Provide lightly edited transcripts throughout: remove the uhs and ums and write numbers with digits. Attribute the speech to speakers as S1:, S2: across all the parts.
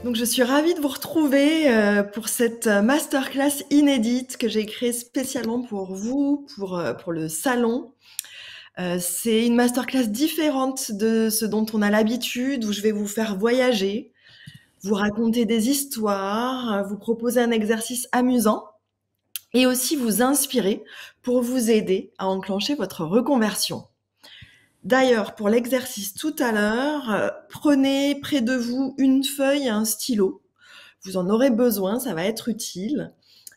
S1: Donc je suis ravie de vous retrouver pour cette masterclass inédite que j'ai créée spécialement pour vous, pour le salon. C'est une masterclass différente de ce dont on a l'habitude, où je vais vous faire voyager, vous raconter des histoires, vous proposer un exercice amusant et aussi vous inspirer pour vous aider à enclencher votre reconversion. D'ailleurs, pour l'exercice tout à l'heure, prenez près de vous une feuille et un stylo. Vous en aurez besoin, ça va être utile.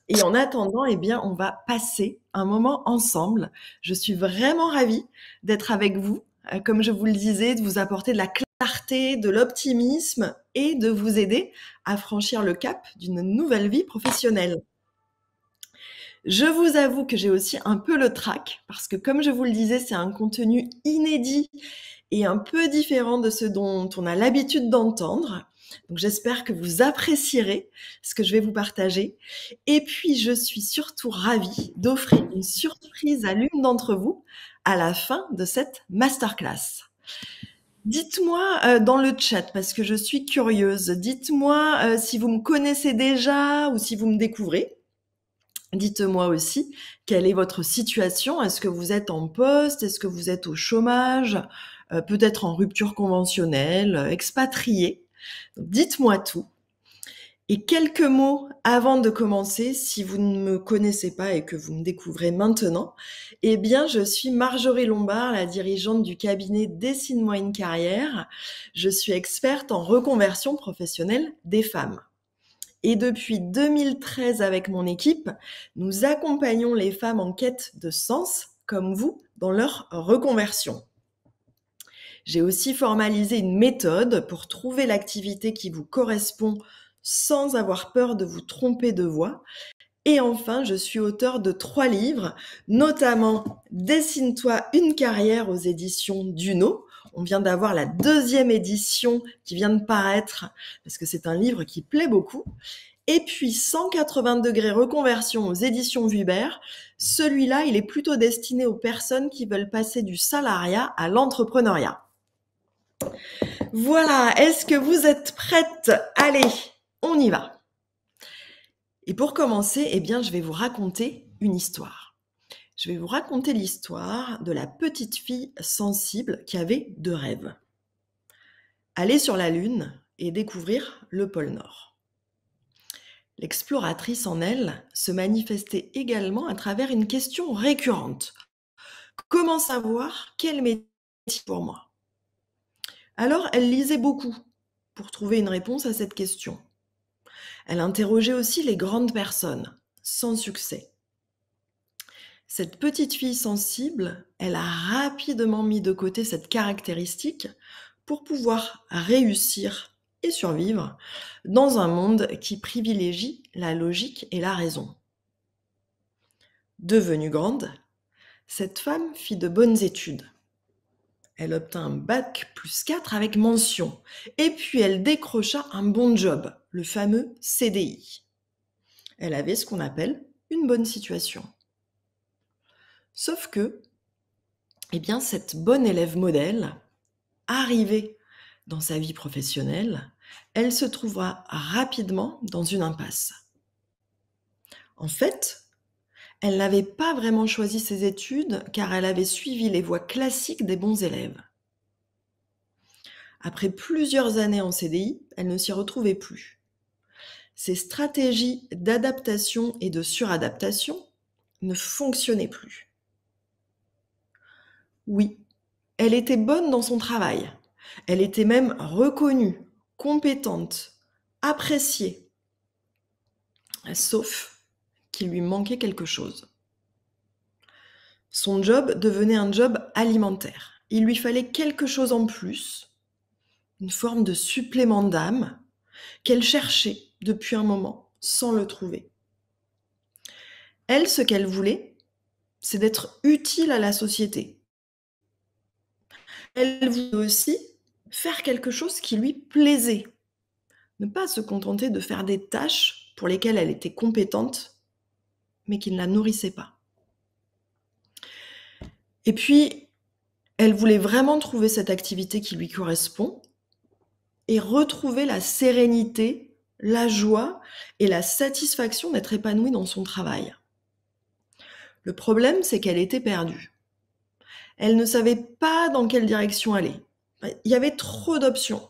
S1: Et en attendant, eh bien, on va passer un moment ensemble. Je suis vraiment ravie d'être avec vous, comme je vous le disais, de vous apporter de la clarté, de l'optimisme et de vous aider à franchir le cap d'une nouvelle vie professionnelle. Je vous avoue que j'ai aussi un peu le trac parce que comme je vous le disais, c'est un contenu inédit et un peu différent de ce dont on a l'habitude d'entendre. Donc j'espère que vous apprécierez ce que je vais vous partager. Et puis je suis surtout ravie d'offrir une surprise à l'une d'entre vous à la fin de cette masterclass. Dites-moi dans le chat, parce que je suis curieuse, dites-moi si vous me connaissez déjà ou si vous me découvrez. Dites-moi aussi, quelle est votre situation? Est-ce que vous êtes en poste? Est-ce que vous êtes au chômage? Peut-être en rupture conventionnelle, expatrié? Donc, dites-moi tout. Et quelques mots avant de commencer, si vous ne me connaissez pas et que vous me découvrez maintenant, eh bien, je suis Marjorie Lombard, la dirigeante du cabinet Dessine-moi une carrière. Je suis experte en reconversion professionnelle des femmes. Et depuis 2013, avec mon équipe, nous accompagnons les femmes en quête de sens, comme vous, dans leur reconversion. J'ai aussi formalisé une méthode pour trouver l'activité qui vous correspond sans avoir peur de vous tromper de voie. Et enfin, je suis auteure de 3 livres, notamment Dessine-toi une carrière aux éditions Duno. On vient d'avoir la 2e édition qui vient de paraître parce que c'est un livre qui plaît beaucoup. Et puis 180 degrés reconversion aux éditions Vuibert. Celui-là, il est plutôt destiné aux personnes qui veulent passer du salariat à l'entrepreneuriat. Voilà, est-ce que vous êtes prêtes? Allez, on y va. Et pour commencer, eh bien, je vais vous raconter une histoire. Je vais vous raconter l'histoire de la petite fille sensible qui avait 2 rêves. Aller sur la Lune et découvrir le pôle Nord. L'exploratrice en elle se manifestait également à travers une question récurrente. Comment savoir quel métier pour moi? Alors, elle lisait beaucoup pour trouver une réponse à cette question. Elle interrogeait aussi les grandes personnes, sans succès. Cette petite fille sensible, elle a rapidement mis de côté cette caractéristique pour pouvoir réussir et survivre dans un monde qui privilégie la logique et la raison. Devenue grande, cette femme fit de bonnes études. Elle obtint un bac plus 4 avec mention. Et puis elle décrocha un bon job, le fameux CDI. Elle avait ce qu'on appelle une bonne situation. Sauf que, eh bien, cette bonne élève modèle, arrivée dans sa vie professionnelle, elle se trouva rapidement dans une impasse. En fait, elle n'avait pas vraiment choisi ses études car elle avait suivi les voies classiques des bons élèves. Après plusieurs années en CDI, elle ne s'y retrouvait plus. Ses stratégies d'adaptation et de suradaptation ne fonctionnaient plus. Oui, elle était bonne dans son travail. Elle était même reconnue, compétente, appréciée. Sauf qu'il lui manquait quelque chose. Son job devenait un job alimentaire. Il lui fallait quelque chose en plus, une forme de supplément d'âme qu'elle cherchait depuis un moment sans le trouver. Elle, ce qu'elle voulait, c'est d'être utile à la société. Elle voulait aussi faire quelque chose qui lui plaisait. Ne pas se contenter de faire des tâches pour lesquelles elle était compétente, mais qui ne la nourrissaient pas. Et puis, elle voulait vraiment trouver cette activité qui lui correspond, et retrouver la sérénité, la joie et la satisfaction d'être épanouie dans son travail. Le problème, c'est qu'elle était perdue. Elle ne savait pas dans quelle direction aller. Il y avait trop d'options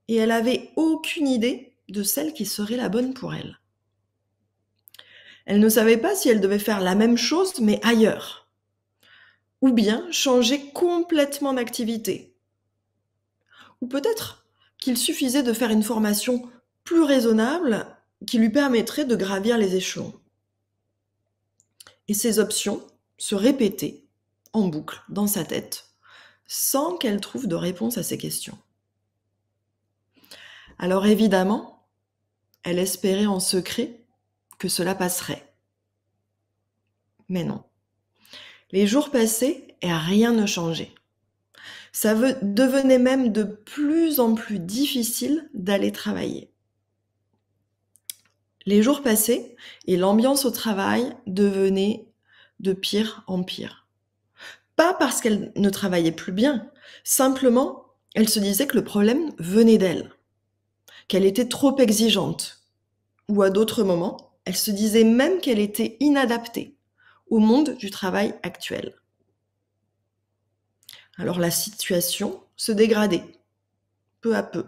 S1: et elle avait aucune idée de celle qui serait la bonne pour elle. Elle ne savait pas si elle devait faire la même chose mais ailleurs, ou bien changer complètement d'activité. Ou peut-être qu'il suffisait de faire une formation plus raisonnable qui lui permettrait de gravir les échelons. Et ces options se répétaient en boucle dans sa tête, sans qu'elle trouve de réponse à ces questions. Alors évidemment, elle espérait en secret que cela passerait. Mais non. Les jours passaient et rien ne changeait. Ça devenait même de plus en plus difficile d'aller travailler. Les jours passaient et l'ambiance au travail devenait de pire en pire. Pas parce qu'elle ne travaillait plus bien, simplement, elle se disait que le problème venait d'elle, qu'elle était trop exigeante, ou à d'autres moments, elle se disait même qu'elle était inadaptée au monde du travail actuel. Alors la situation se dégradait, peu à peu.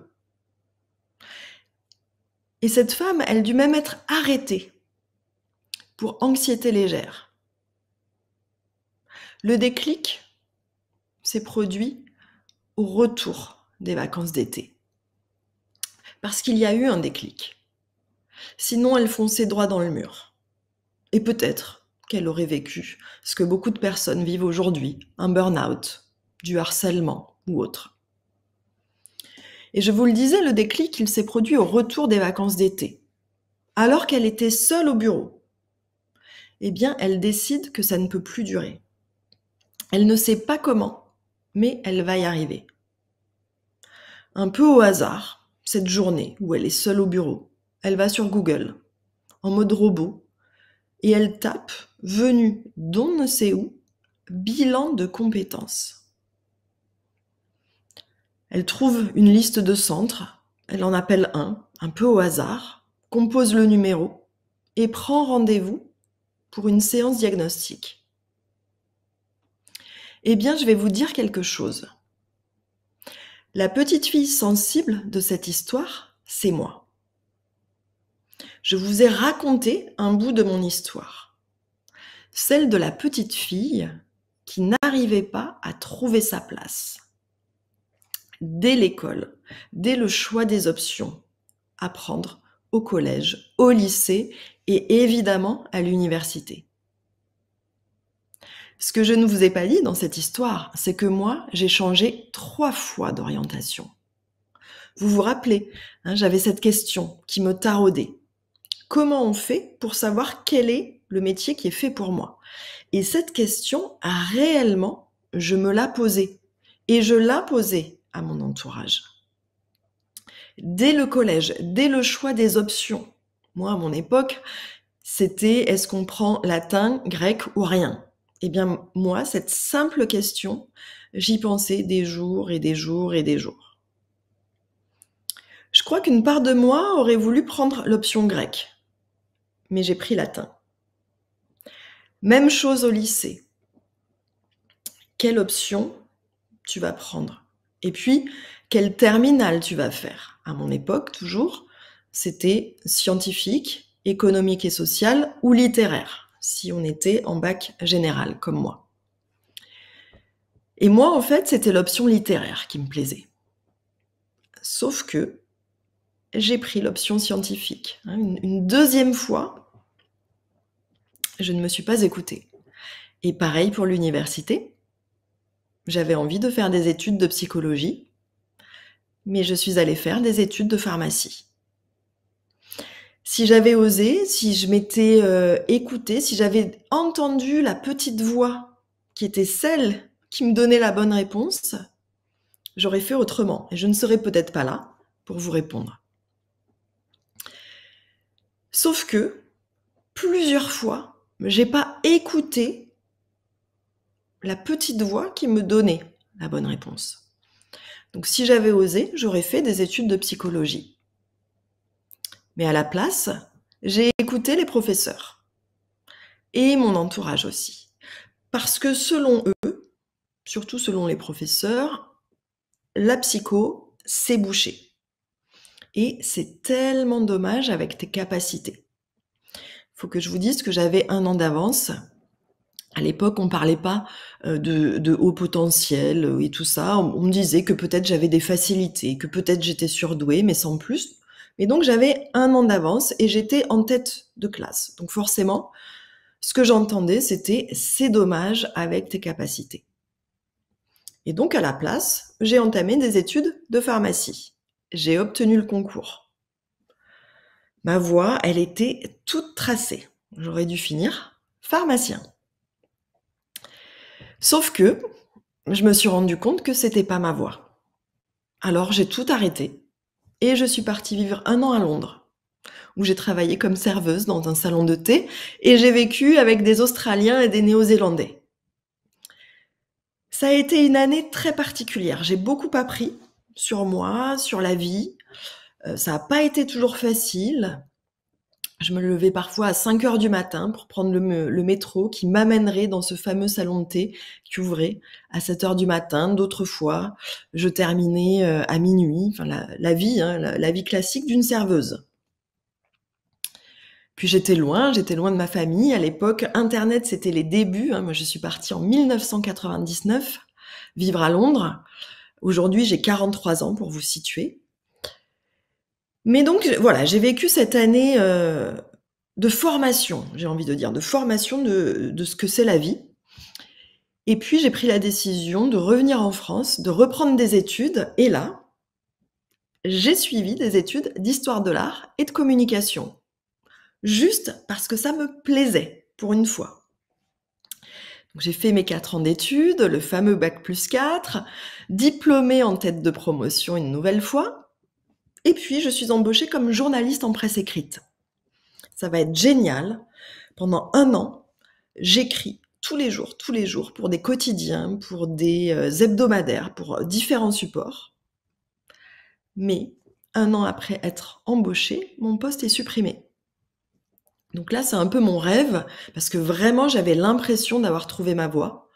S1: Et cette femme, elle dut même être arrêtée pour anxiété légère. Le déclic s'est produit au retour des vacances d'été. Parce qu'il y a eu un déclic. Sinon, elle fonçait droit dans le mur. Et peut-être qu'elle aurait vécu ce que beaucoup de personnes vivent aujourd'hui, un burn-out, du harcèlement ou autre. Et je vous le disais, le déclic, il s'est produit au retour des vacances d'été. Alors qu'elle était seule au bureau, eh bien, elle décide que ça ne peut plus durer. Elle ne sait pas comment, mais elle va y arriver. Un peu au hasard, cette journée où elle est seule au bureau, elle va sur Google, en mode robot, et elle tape « Venue d'on ne sait où, bilan de compétences ». Elle trouve une liste de centres, elle en appelle un peu au hasard, compose le numéro et prend rendez-vous pour une séance diagnostique. Eh bien, je vais vous dire quelque chose. La petite fille sensible de cette histoire, c'est moi. Je vous ai raconté un bout de mon histoire. Celle de la petite fille qui n'arrivait pas à trouver sa place. Dès l'école, dès le choix des options à prendre au collège, au lycée et évidemment à l'université. Ce que je ne vous ai pas dit dans cette histoire, c'est que moi, j'ai changé 3 fois d'orientation. Vous vous rappelez, j'avais cette question qui me taraudait. Comment on fait pour savoir quel est le métier qui est fait pour moi? Et cette question, réellement, je me la posais. Et je la posais à mon entourage. Dès le collège, dès le choix des options, moi, à mon époque, c'était est-ce qu'on prend latin, grec ou rien? Eh bien, moi, cette simple question, j'y pensais des jours et des jours et des jours. Je crois qu'une part de moi aurait voulu prendre l'option grecque, mais j'ai pris latin. Même chose au lycée. Quelle option tu vas prendre? Et puis, quelle terminale tu vas faire? À mon époque, toujours, c'était scientifique, économique et social ou littéraire, si on était en bac général, comme moi. Et moi, en fait, c'était l'option littéraire qui me plaisait. Sauf que j'ai pris l'option scientifique. Une deuxième fois, je ne me suis pas écoutée. Et pareil pour l'université. J'avais envie de faire des études de psychologie, mais je suis allée faire des études de pharmacie. Si j'avais osé, si je m'étais écoutée, si j'avais entendu la petite voix qui était celle qui me donnait la bonne réponse, j'aurais fait autrement et je ne serais peut-être pas là pour vous répondre. Sauf que, plusieurs fois, j'ai pas écouté la petite voix qui me donnait la bonne réponse. Donc si j'avais osé, j'aurais fait des études de psychologie. Mais à la place, j'ai écouté les professeurs et mon entourage aussi. Parce que selon eux, surtout selon les professeurs, la psycho, c'est bouché. Et c'est tellement dommage avec tes capacités. Faut que je vous dise que j'avais 1 an d'avance. À l'époque, on parlait pas de haut potentiel et tout ça. On me disait que peut-être j'avais des facilités, que peut-être j'étais surdouée, mais sans plus. Mais donc j'avais 1 an d'avance et j'étais en tête de classe. Donc forcément, ce que j'entendais, c'était: «C'est dommage avec tes capacités». Et donc à la place, j'ai entamé des études de pharmacie. J'ai obtenu le concours. Ma voie, elle était toute tracée. J'aurais dû finir pharmacien. Sauf que je me suis rendu compte que c'était pas ma voie. Alors j'ai tout arrêté et je suis partie vivre 1 an à Londres, où j'ai travaillé comme serveuse dans un salon de thé et j'ai vécu avec des Australiens et des Néo-Zélandais. Ça a été une année très particulière. J'ai beaucoup appris sur moi, sur la vie. Ça a pas été toujours facile. Je me levais parfois à 5 heures du matin pour prendre le métro qui m'amènerait dans ce fameux salon de thé qui ouvrait à 7 heures du matin. D'autres fois, je terminais, à minuit. Enfin la vie, hein, la vie classique d'une serveuse. Puis j'étais loin de ma famille. À l'époque, internet, c'était les débuts, hein. Moi, je suis partie en 1999 vivre à Londres. Aujourd'hui, j'ai 43 ans pour vous situer. Mais donc voilà, j'ai vécu cette année, de formation, j'ai envie de dire, de formation de ce que c'est la vie. Et puis j'ai pris la décision de revenir en France, de reprendre des études et là, j'ai suivi des études d'histoire de l'art et de communication. Juste parce que ça me plaisait, pour une fois. Donc j'ai fait mes 4 ans d'études, le fameux bac+4, diplômée en tête de promotion une nouvelle fois et puis je suis embauchée comme journaliste en presse écrite. Ça va être génial. Pendant 1 an, j'écris tous les jours pour des quotidiens, pour des, hebdomadaires, pour, différents supports. Mais 1 an après être embauchée, mon poste est supprimé. Donc là, c'est un peu mon rêve parce que vraiment j'avais l'impression d'avoir trouvé ma voie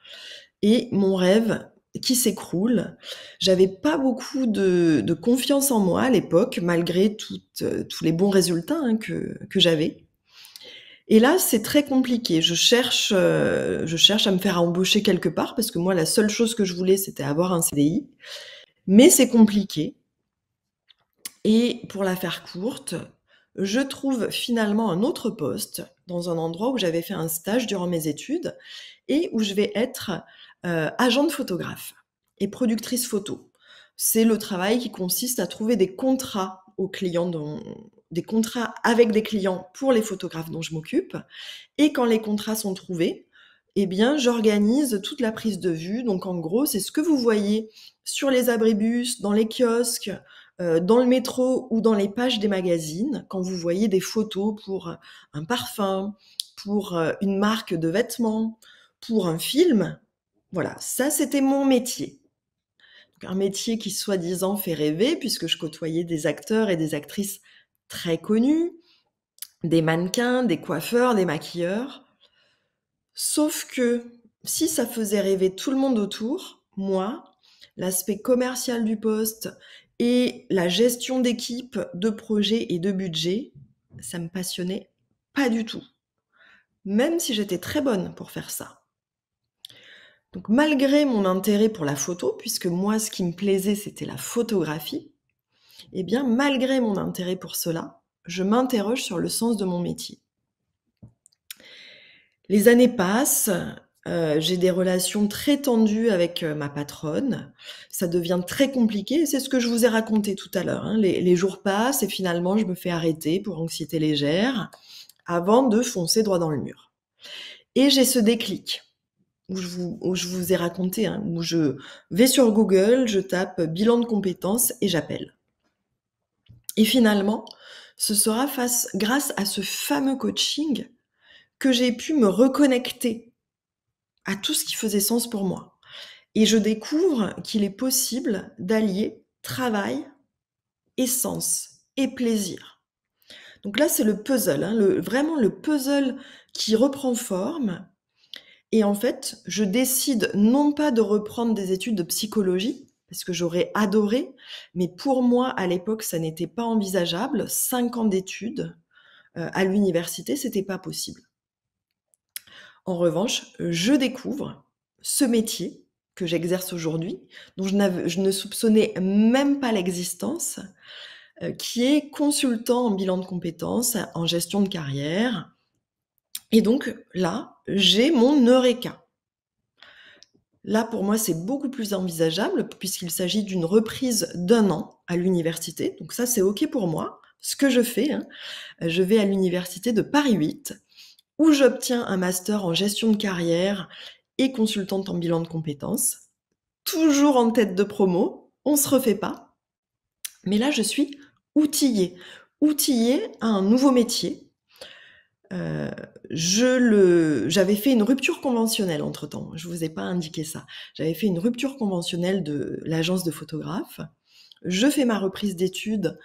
S1: et mon rêve qui s'écroule. J'avais pas beaucoup de confiance en moi à l'époque malgré tous les bons résultats, hein, que j'avais. Et là, c'est très compliqué. Je cherche à me faire embaucher quelque part parce que moi, la seule chose que je voulais, c'était avoir un CDI. Mais c'est compliqué. Et pour la faire courte, je trouve finalement un autre poste dans un endroit où j'avais fait un stage durant mes études et où je vais être, agent de photographe et productrice photo. C'est le travail qui consiste à trouver des contrats aux clients des contrats avec des clients pour les photographes dont je m'occupe et quand les contrats sont trouvés, eh bien, j'organise toute la prise de vue. Donc en gros, c'est ce que vous voyez sur les abribus, dans les kiosques, dans le métro ou dans les pages des magazines, quand vous voyez des photos pour, un parfum, pour, une marque de vêtements, pour un film. Voilà, ça c'était mon métier. Donc un métier qui soi-disant fait rêver puisque je côtoyais des acteurs et des actrices très connus, des mannequins, des coiffeurs, des maquilleurs. Sauf que si ça faisait rêver tout le monde autour, moi, l'aspect commercial du poste et la gestion d'équipe, de projet et de budget, ça me passionnait pas du tout. Même si j'étais très bonne pour faire ça. Donc malgré mon intérêt pour la photo, puisque moi ce qui me plaisait c'était la photographie, eh bien malgré mon intérêt pour cela, je m'interroge sur le sens de mon métier. Les années passent, j'ai des relations très tendues avec, ma patronne. Ça devient très compliqué et c'est ce que je vous ai raconté tout à l'heure, hein. Les jours passent et finalement je me fais arrêter pour anxiété légère avant de foncer droit dans le mur. Et j'ai ce déclic où je vous ai raconté, hein, où je vais sur Google, je tape bilan de compétences et j'appelle. Et finalement, ce sera grâce à ce fameux coaching que j'ai pu me reconnecter à tout ce qui faisait sens pour moi. Et je découvre qu'il est possible d'allier travail et sens et plaisir. Donc là, c'est le puzzle, hein, vraiment le puzzle qui reprend forme. Et en fait, je décide non pas de reprendre des études de psychologie, parce que j'aurais adoré, mais pour moi, à l'époque, ça n'était pas envisageable. 5 ans d'études à l'université, c'était pas possible. En revanche, je découvre ce métier que j'exerce aujourd'hui, dont je ne soupçonnais même pas l'existence, qui est consultant en bilan de compétences, en gestion de carrière. Et donc là, j'ai mon eureka. Là, pour moi, c'est beaucoup plus envisageable puisqu'il s'agit d'une reprise d'1 an à l'université. Donc ça, c'est OK pour moi. Ce que je fais, hein, je vais à l'université de Paris 8 où j'obtiens un master en gestion de carrière et consultante en bilan de compétences. Toujours en tête de promo, on se refait pas. Mais là, je suis outillée à un nouveau métier. J'avais fait une rupture conventionnelle entre-temps, je vous ai pas indiqué ça. J'avais fait une rupture conventionnelle de l'agence de photographes. Je fais ma reprise d'études,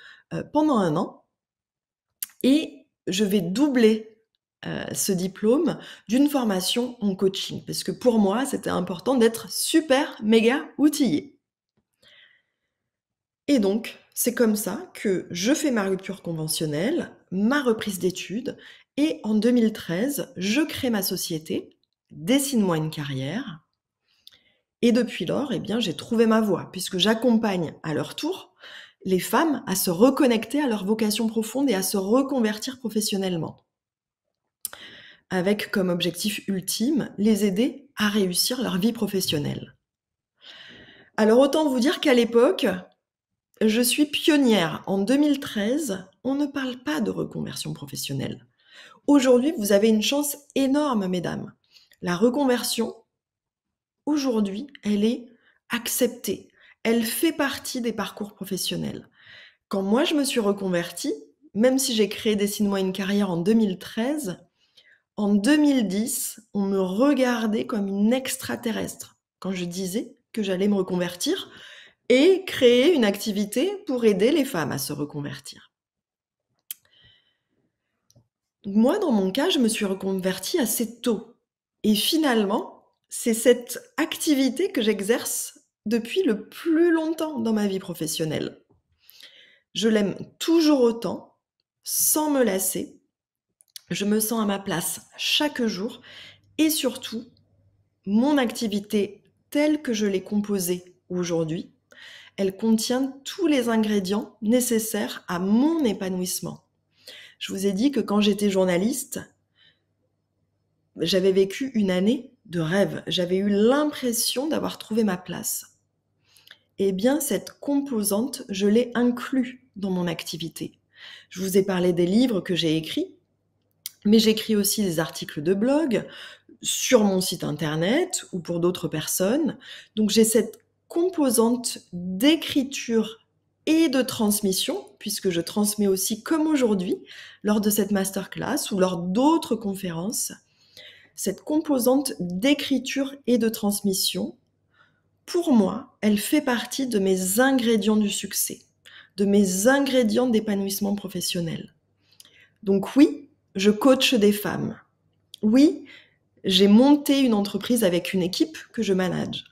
S1: pendant 1 an et je vais doubler, ce diplôme d'une formation en coaching. Parce que pour moi, c'était important d'être super méga outillée. Et donc, c'est comme ça que je fais ma rupture conventionnelle, ma reprise d'études et en 2013, je crée ma société, Dessine-moi une carrière. Et depuis lors, eh bien, j'ai trouvé ma voie puisque j'accompagne à leur tour les femmes à se reconnecter à leur vocation profonde et à se reconvertir professionnellement. Avec comme objectif ultime, les aider à réussir leur vie professionnelle. Alors autant vous dire qu'à l'époque, je suis pionnière. En 2013, on ne parle pas de reconversion professionnelle. Aujourd'hui, vous avez une chance énorme, mesdames. La reconversion, aujourd'hui, elle est acceptée. Elle fait partie des parcours professionnels. Quand moi, je me suis reconvertie, même si j'ai créé Dessine-moi une carrière en 2013, en 2010, on me regardait comme une extraterrestre quand je disais que j'allais me reconvertir et créer une activité pour aider les femmes à se reconvertir. Moi, dans mon cas, je me suis reconvertie assez tôt. Et finalement, c'est cette activité que j'exerce depuis le plus longtemps dans ma vie professionnelle. Je l'aime toujours autant, sans me lasser. Je me sens à ma place chaque jour et surtout, mon activité telle que je l'ai composée aujourd'hui, elle contient tous les ingrédients nécessaires à mon épanouissement. Je vous ai dit que quand j'étais journaliste, j'avais vécu une année de rêve. J'avais eu l'impression d'avoir trouvé ma place. Eh bien, cette composante, je l'ai inclue dans mon activité. Je vous ai parlé des livres que j'ai écrits, mais j'écris aussi des articles de blog sur mon site internet ou pour d'autres personnes. Donc, j'ai cette composante d'écriture et de transmission, puisque je transmets aussi comme aujourd'hui, lors de cette masterclass ou lors d'autres conférences, cette composante d'écriture et de transmission, pour moi, elle fait partie de mes ingrédients du succès, de mes ingrédients d'épanouissement professionnel. Donc oui, je coach des femmes. Oui, j'ai monté une entreprise avec une équipe que je manage.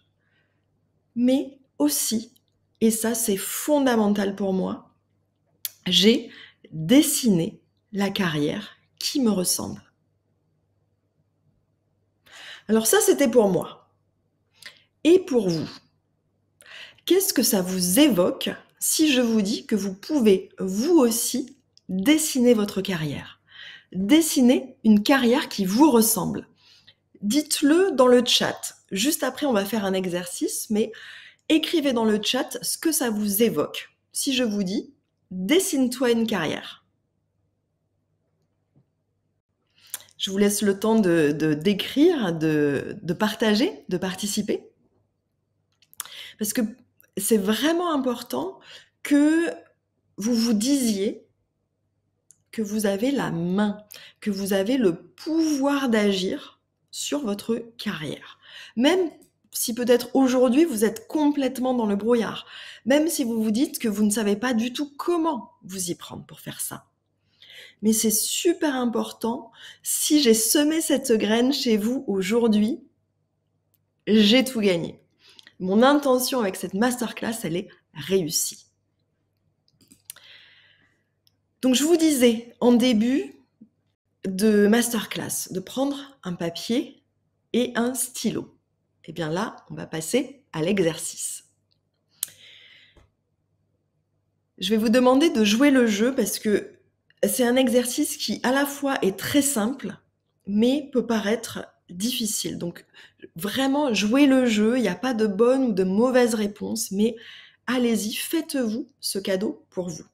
S1: Mais aussi, et ça c'est fondamental pour moi, j'ai dessiné la carrière qui me ressemble. Alors ça, c'était pour moi. Et pour vous, qu'est-ce que ça vous évoque si je vous dis que vous pouvez, vous aussi, dessiner votre carrière? Dessiner une carrière qui vous ressemble. Dites-le dans le chat. Juste après, on va faire un exercice, mais écrivez dans le chat ce que ça vous évoque. Si je vous dis, dessine-toi une carrière. Je vous laisse le temps d'écrire, de partager, de participer. Parce que c'est vraiment important que vous vous disiez que vous avez la main, que vous avez le pouvoir d'agir sur votre carrière. Même si peut-être aujourd'hui vous êtes complètement dans le brouillard, même si vous vous dites que vous ne savez pas du tout comment vous y prendre pour faire ça. Mais c'est super important, si j'ai semé cette graine chez vous aujourd'hui, j'ai tout gagné. Mon intention avec cette masterclass, elle est réussie. Donc je vous disais en début de masterclass de prendre un papier et un stylo. Et bien là, on va passer à l'exercice. Je vais vous demander de jouer le jeu parce que c'est un exercice qui à la fois est très simple, mais peut paraître difficile. Donc vraiment, jouez le jeu, il n'y a pas de bonne ou de mauvaise réponse, mais allez-y, faites-vous ce cadeau pour vous.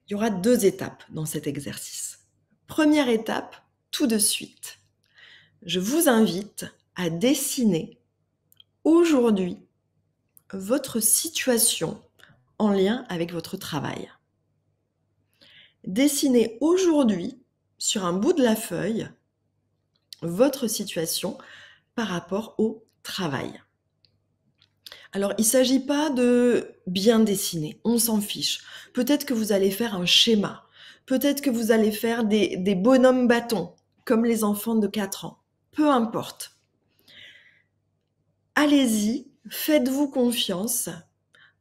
S1: Il y aura 2 étapes dans cet exercice. Première étape, tout de suite. Je vous invite à dessiner aujourd'hui votre situation en lien avec votre travail. Dessinez aujourd'hui sur un bout de la feuille votre situation par rapport au travail. Alors, il ne s'agit pas de bien dessiner, on s'en fiche. Peut-être que vous allez faire un schéma, peut-être que vous allez faire des bonhommes bâtons, comme les enfants de 4 ans. Peu importe. Allez-y, faites-vous confiance.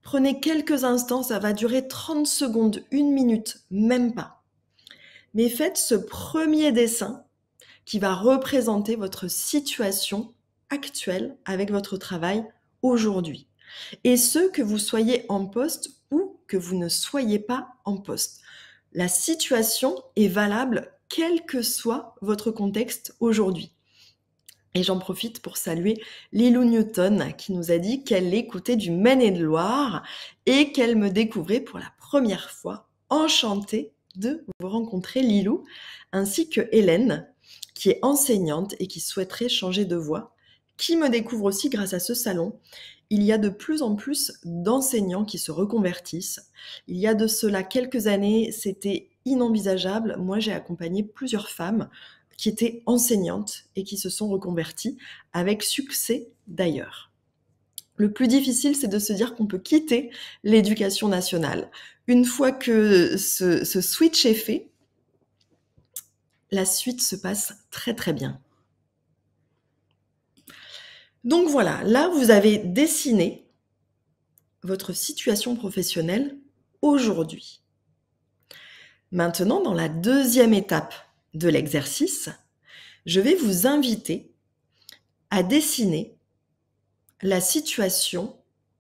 S1: Prenez quelques instants, ça va durer 30 secondes, 1 minute, même pas. Mais faites ce premier dessin qui va représenter votre situation actuelle avec votre travail aujourd'hui. Et ce, que vous soyez en poste ou que vous ne soyez pas en poste. La situation est valable quel que soit votre contexte aujourd'hui. Et j'en profite pour saluer Lilou Newton qui nous a dit qu'elle écoutait du Maine-et-Loire et qu'elle me découvrait pour la première fois. Enchantée de vous rencontrer, Lilou, ainsi que Hélène, qui est enseignante et qui souhaiterait changer de voie, qui me découvre aussi grâce à ce salon. Il y a de plus en plus d'enseignants qui se reconvertissent. Il y a de cela quelques années, c'était inenvisageable. Moi, j'ai accompagné plusieurs femmes qui étaient enseignantes et qui se sont reconverties avec succès d'ailleurs. Le plus difficile, c'est de se dire qu'on peut quitter l'éducation nationale. Une fois que ce switch est fait, la suite se passe très très bien. Donc voilà, là vous avez dessiné votre situation professionnelle aujourd'hui. Maintenant, dans la deuxième étape de l'exercice, je vais vous inviter à dessiner la situation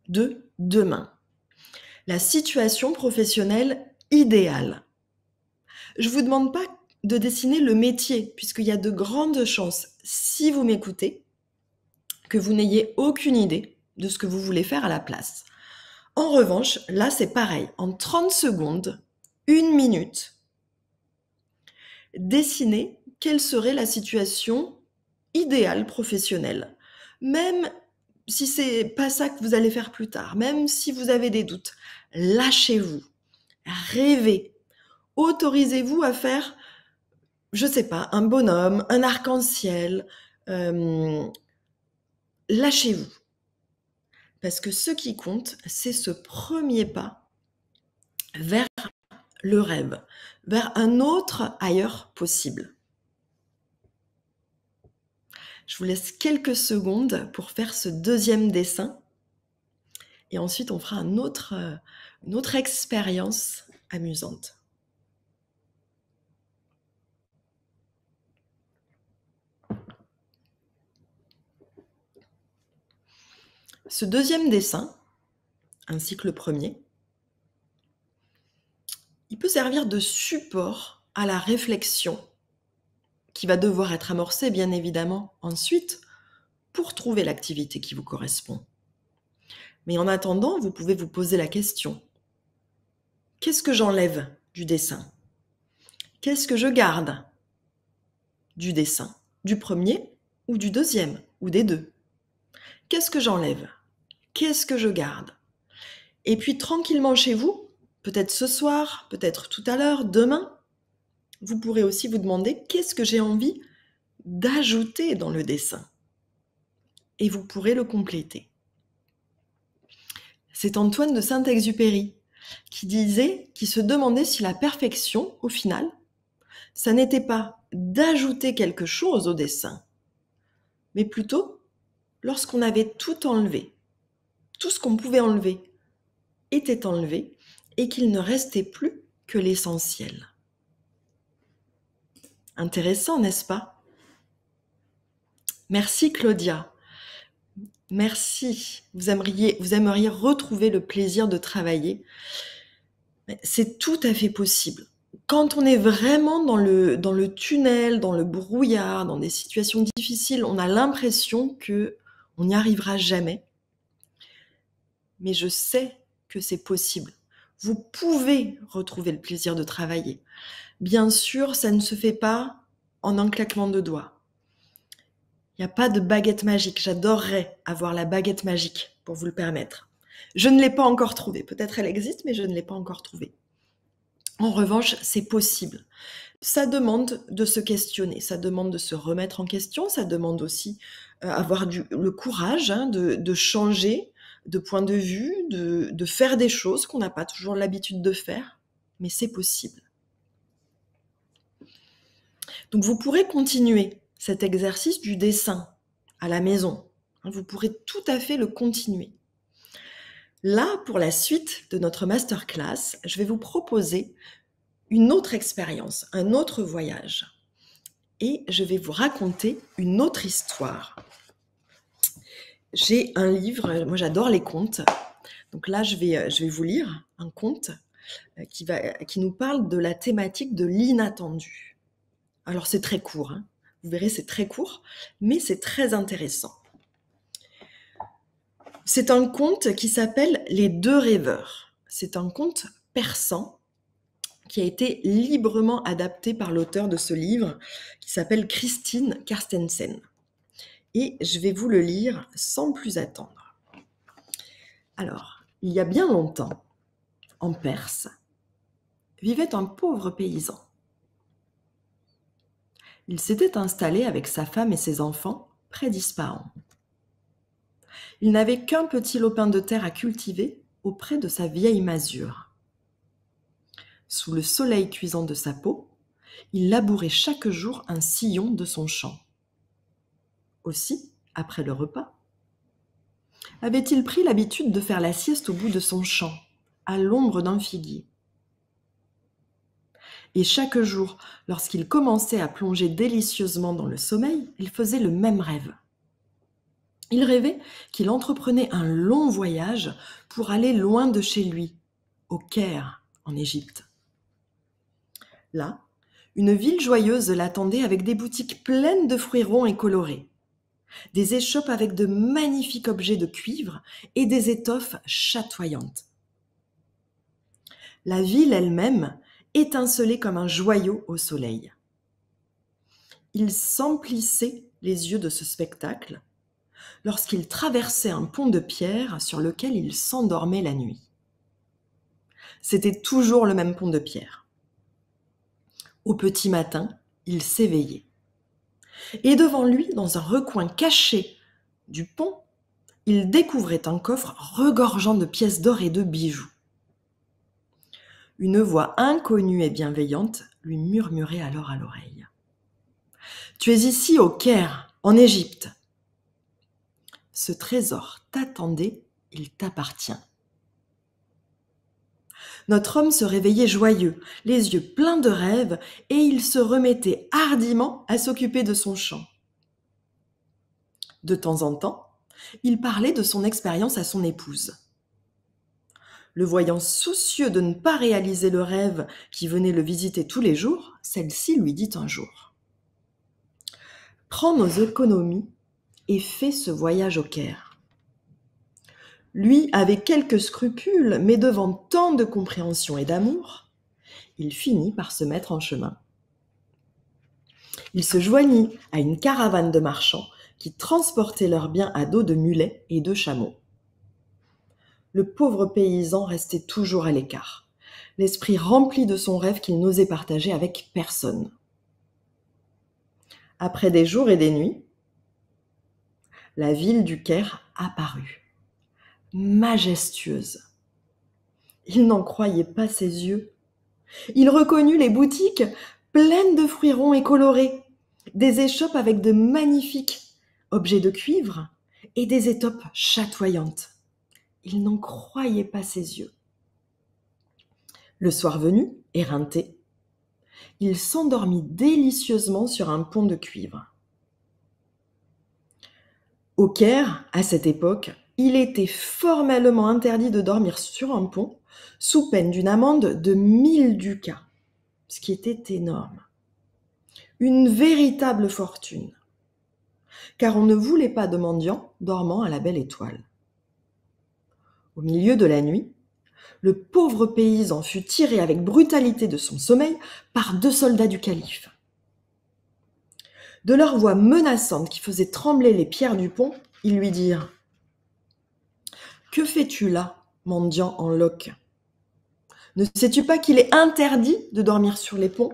S1: de demain, la situation professionnelle idéale. Je ne vous demande pas de dessiner le métier, puisqu'il y a de grandes chances, si vous m'écoutez, que vous n'ayez aucune idée de ce que vous voulez faire à la place. En revanche, là c'est pareil, en 30 secondes, 1 minute, dessinez quelle serait la situation idéale professionnelle. Même si c'est pas ça que vous allez faire plus tard, même si vous avez des doutes, lâchez-vous, rêvez, autorisez-vous à faire, je sais pas, un bonhomme, un arc-en-ciel, lâchez-vous. Parce que ce qui compte, c'est ce premier pas vers le rêve, vers un autre ailleurs possible. Je vous laisse quelques secondes pour faire ce deuxième dessin et ensuite on fera une autre expérience amusante. Ce deuxième dessin, ainsi que le premier, il peut servir de support à la réflexion qui va devoir être amorcée, bien évidemment, ensuite, pour trouver l'activité qui vous correspond. Mais en attendant, vous pouvez vous poser la question. Qu'est-ce que j'enlève du dessin? Qu'est-ce que je garde du dessin? Du premier ou du deuxième ou des deux? Qu'est-ce que j'enlève? Qu'est-ce que je garde? Et puis tranquillement chez vous, peut-être ce soir, peut-être tout à l'heure, demain, vous pourrez aussi vous demander qu'est-ce que j'ai envie d'ajouter dans le dessin. et vous pourrez le compléter. C'est Antoine de Saint-Exupéry qui se demandait si la perfection, au final, ça n'était pas d'ajouter quelque chose au dessin, mais plutôt lorsqu'on avait tout enlevé, tout ce qu'on pouvait enlever était enlevé et qu'il ne restait plus que l'essentiel. Intéressant, n'est-ce pas? Merci Claudia. Merci. Vous aimeriez retrouver le plaisir de travailler. C'est tout à fait possible. Quand on est vraiment dans le tunnel, dans le brouillard, dans des situations difficiles, on a l'impression qu'on n'y arrivera jamais. Mais je sais que c'est possible. Vous pouvez retrouver le plaisir de travailler. Bien sûr, ça ne se fait pas en un claquement de doigts. Il n'y a pas de baguette magique. J'adorerais avoir la baguette magique pour vous le permettre. Je ne l'ai pas encore trouvée. Peut-être elle existe, mais je ne l'ai pas encore trouvée. En revanche, c'est possible. Ça demande de se questionner, ça demande de se remettre en question, ça demande aussi avoir le courage de changer de point de vue, de faire des choses qu'on n'a pas toujours l'habitude de faire, mais c'est possible. Donc vous pourrez continuer cet exercice du dessin à la maison. Vous pourrez tout à fait le continuer. Là, pour la suite de notre masterclass, je vais vous proposer une autre expérience, un autre voyage. Et je vais vous raconter une autre histoire. J'ai un livre, moi j'adore les contes. Donc là, je vais vous lire un conte qui nous parle de la thématique de l'inattendu. Alors c'est très court, hein. Vous verrez, c'est très court, mais c'est très intéressant. C'est un conte qui s'appelle Les deux rêveurs. C'est un conte persan qui a été librement adapté par l'auteur de ce livre, qui s'appelle Christine Carstensen. Et je vais vous le lire sans plus attendre. Alors, il y a bien longtemps, en Perse, vivait un pauvre paysan. Il s'était installé avec sa femme et ses enfants près d'Ispahan. Il n'avait qu'un petit lopin de terre à cultiver auprès de sa vieille masure. Sous le soleil cuisant de sa peau, il labourait chaque jour un sillon de son champ. Aussi, après le repas, avait-il pris l'habitude de faire la sieste au bout de son champ, à l'ombre d'un figuier. Et chaque jour, lorsqu'il commençait à plonger délicieusement dans le sommeil, il faisait le même rêve. Il rêvait qu'il entreprenait un long voyage pour aller loin de chez lui, au Caire, en Égypte. Là, une ville joyeuse l'attendait avec des boutiques pleines de fruits ronds et colorés, des échoppes avec de magnifiques objets de cuivre et des étoffes chatoyantes. La ville elle-même étincelait comme un joyau au soleil. Il s'emplissait les yeux de ce spectacle lorsqu'il traversait un pont de pierre sur lequel il s'endormait la nuit. C'était toujours le même pont de pierre. Au petit matin, il s'éveillait. Et devant lui, dans un recoin caché du pont, il découvrait un coffre regorgeant de pièces d'or et de bijoux. Une voix inconnue et bienveillante lui murmurait alors à l'oreille. « Tu es ici au Caire, en Égypte. Ce trésor t'attendait, il t'appartient. » Notre homme se réveillait joyeux, les yeux pleins de rêves, et il se remettait hardiment à s'occuper de son champ. De temps en temps, il parlait de son expérience à son épouse. Le voyant soucieux de ne pas réaliser le rêve qui venait le visiter tous les jours, celle-ci lui dit un jour : « Prends nos économies et fais ce voyage au Caire. » Lui avait quelques scrupules, mais devant tant de compréhension et d'amour, il finit par se mettre en chemin. Il se joignit à une caravane de marchands qui transportaient leurs biens à dos de mulets et de chameaux. Le pauvre paysan restait toujours à l'écart, l'esprit rempli de son rêve qu'il n'osait partager avec personne. Après des jours et des nuits, la ville du Caire apparut, majestueuse. Il n'en croyait pas ses yeux. Il reconnut les boutiques pleines de fruits ronds et colorés, des échoppes avec de magnifiques objets de cuivre et des étoppes chatoyantes. Il n'en croyait pas ses yeux. Le soir venu, éreinté, il s'endormit délicieusement sur un pont de cuivre. Au Caire, à cette époque, il était formellement interdit de dormir sur un pont sous peine d'une amende de 1000 ducats, ce qui était énorme. Une véritable fortune, car on ne voulait pas de mendiants dormant à la belle étoile. Au milieu de la nuit, le pauvre paysan fut tiré avec brutalité de son sommeil par 2 soldats du calife. De leur voix menaçante qui faisait trembler les pierres du pont, ils lui dirent : « Que fais-tu là, mendiant en loques ? Ne sais-tu pas qu'il est interdit de dormir sur les ponts ?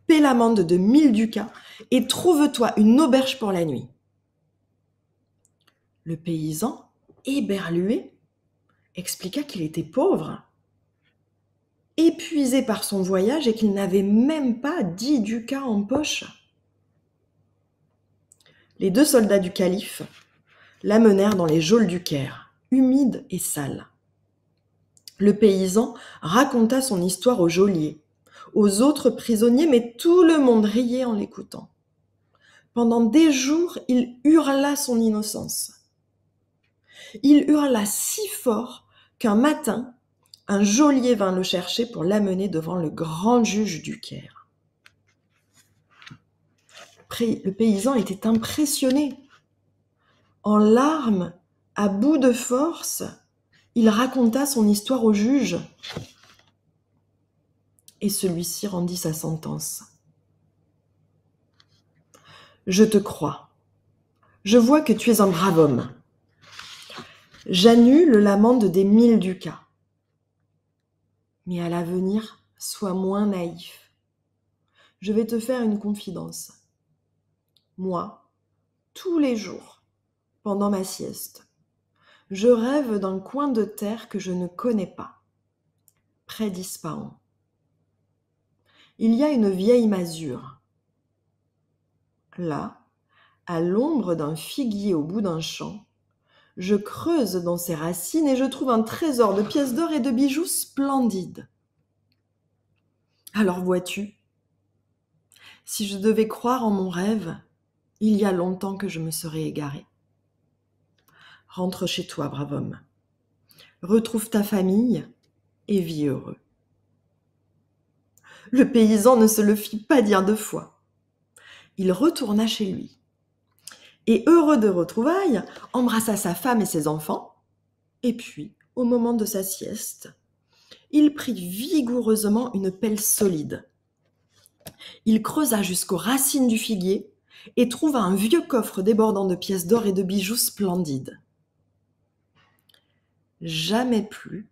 S1: Paie l'amende de 1000 ducats et trouve-toi une auberge pour la nuit. » Le paysan, éberlué, expliqua qu'il était pauvre, épuisé par son voyage et qu'il n'avait même pas 10 ducats en poche. Les 2 soldats du calife l'amenèrent dans les geôles du Caire, humides et sales. Le paysan raconta son histoire au geôlier, aux autres prisonniers, mais tout le monde riait en l'écoutant. Pendant des jours, il hurla son innocence. Il hurla si fort qu'un matin, un geôlier vint le chercher pour l'amener devant le grand juge du Caire. Le paysan était impressionné. En larmes, à bout de force, il raconta son histoire au juge et celui-ci rendit sa sentence. « Je te crois. Je vois que tu es un brave homme. J'annule l'amende des 1000 ducats. Mais à l'avenir, sois moins naïf. Je vais te faire une confidence. Moi, tous les jours, pendant ma sieste, je rêve d'un coin de terre que je ne connais pas, près d'Ispahan. Il y a une vieille masure. Là, à l'ombre d'un figuier au bout d'un champ, je creuse dans ses racines et je trouve un trésor de pièces d'or et de bijoux splendides. Alors vois-tu, si je devais croire en mon rêve, il y a longtemps que je me serais égarée. Rentre chez toi, brave homme. Retrouve ta famille et vis heureux. » Le paysan ne se le fit pas dire 2 fois. Il retourna chez lui et, heureux de retrouvailles, embrassa sa femme et ses enfants. Et puis, au moment de sa sieste, il prit vigoureusement une pelle solide. Il creusa jusqu'aux racines du figuier et trouva un vieux coffre débordant de pièces d'or et de bijoux splendides. Jamais plus,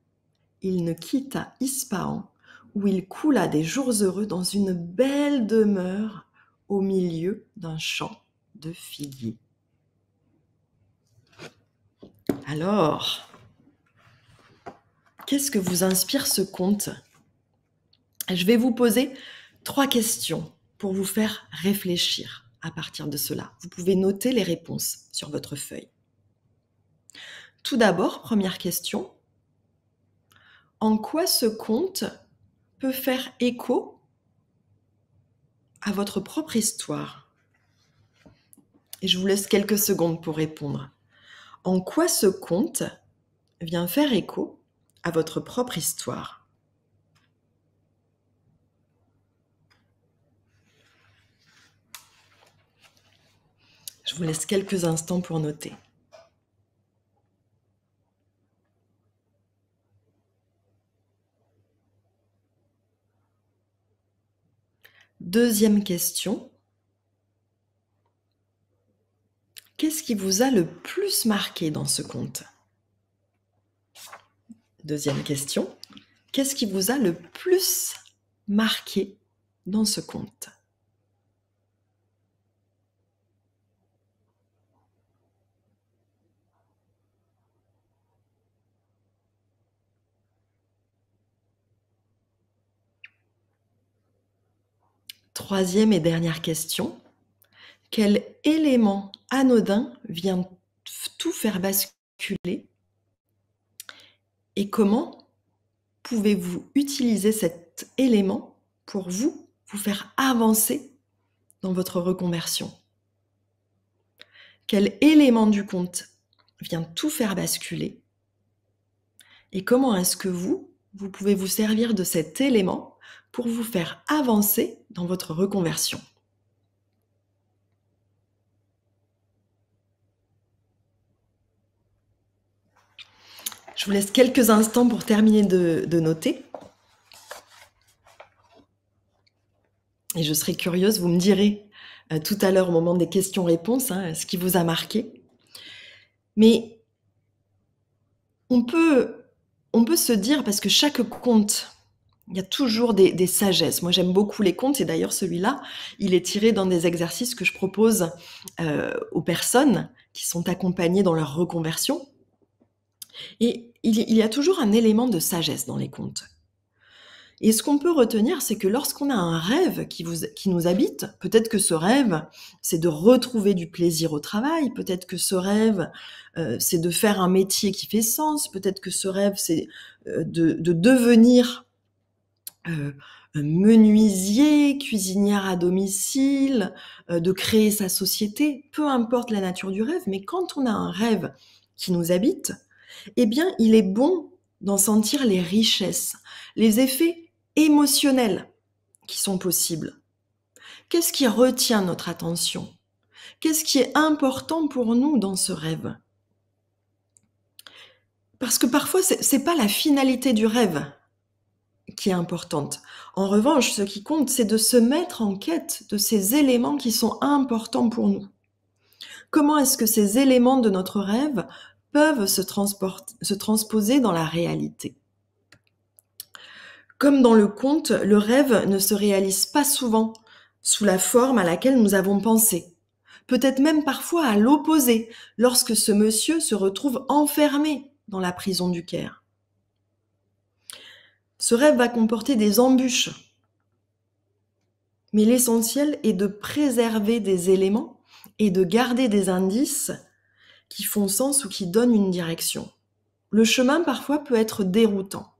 S1: il ne quitta Ispahan, où il coula des jours heureux dans une belle demeure au milieu d'un champ de figuiers. Alors, qu'est-ce que vous inspire ce conte ? Je vais vous poser 3 questions pour vous faire réfléchir à partir de cela. Vous pouvez noter les réponses sur votre feuille. Tout d'abord, première question, en quoi ce conte peut faire écho à votre propre histoire ? Et je vous laisse quelques secondes pour répondre. En quoi ce conte vient faire écho à votre propre histoire ? Je vous laisse quelques instants pour noter. Deuxième question. Qu'est-ce qui vous a le plus marqué dans ce conte ? Deuxième question. Qu'est-ce qui vous a le plus marqué dans ce conte ? Troisième et dernière question. Quel élément anodin vient tout faire basculer et comment pouvez-vous utiliser cet élément pour vous faire avancer dans votre reconversion? Quel élément du conte vient tout faire basculer? Et comment est-ce que vous pouvez vous servir de cet élément pour vous faire avancer dans votre reconversion? Je vous laisse quelques instants pour terminer de noter. Et je serai curieuse, vous me direz tout à l'heure au moment des questions-réponses, ce qui vous a marqué. Mais on peut se dire, parce que chaque conte, il y a toujours des sagesses. Moi, j'aime beaucoup les contes et d'ailleurs celui-là, il est tiré d'un des exercices que je propose aux personnes qui sont accompagnées dans leur reconversion. Et il y a toujours un élément de sagesse dans les contes. Et ce qu'on peut retenir, c'est que lorsqu'on a un rêve qui nous habite, peut-être que ce rêve, c'est de retrouver du plaisir au travail, peut-être que ce rêve, c'est de faire un métier qui fait sens, peut-être que ce rêve, c'est de devenir menuisier, cuisinière à domicile, de créer sa société, peu importe la nature du rêve, mais quand on a un rêve qui nous habite, eh bien, il est bon d'en sentir les richesses, les effets émotionnels qui sont possibles. Qu'est-ce qui retient notre attention? Qu'est-ce qui est important pour nous dans ce rêve? Parce que parfois, c'est pas la finalité du rêve qui est importante. En revanche, ce qui compte, c'est de se mettre en quête de ces éléments qui sont importants pour nous. Comment est-ce que ces éléments de notre rêve peuvent se transposer dans la réalité? Comme dans le conte, le rêve ne se réalise pas souvent sous la forme à laquelle nous avons pensé. Peut-être même parfois à l'opposé, lorsque ce monsieur se retrouve enfermé dans la prison du Caire. Ce rêve va comporter des embûches, mais l'essentiel est de préserver des éléments et de garder des indices qui font sens ou qui donnent une direction. Le chemin parfois peut être déroutant,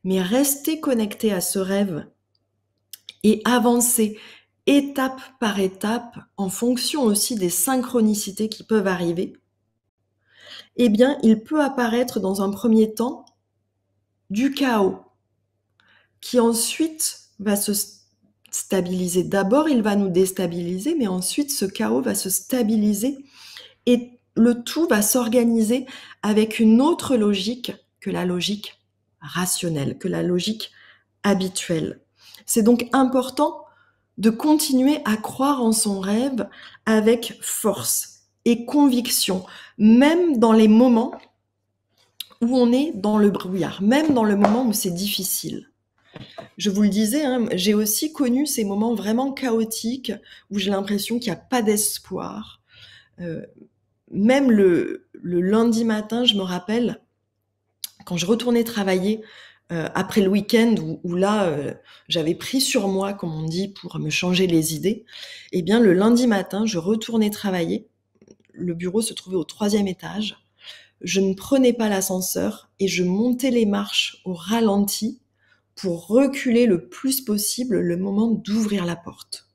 S1: mais rester connecté à ce rêve et avancer étape par étape en fonction aussi des synchronicités qui peuvent arriver, eh bien, il peut apparaître dans un premier temps du chaos qui ensuite va se stabiliser. D'abord, il va nous déstabiliser, mais ensuite, ce chaos va se stabiliser et le tout va s'organiser avec une autre logique que la logique rationnelle, que la logique habituelle. C'est donc important de continuer à croire en son rêve avec force et conviction, même dans les moments où on est dans le brouillard, même dans le moment où c'est difficile. Je vous le disais, j'ai aussi connu ces moments vraiment chaotiques où j'ai l'impression qu'il n'y a pas d'espoir. Même le lundi matin, je me rappelle, quand je retournais travailler après le week-end où là, j'avais pris sur moi, comme on dit, pour me changer les idées, eh bien, le lundi matin, je retournais travailler. Le bureau se trouvait au 3e étage. Je ne prenais pas l'ascenseur et je montais les marches au ralenti pour reculer le plus possible le moment d'ouvrir la porte.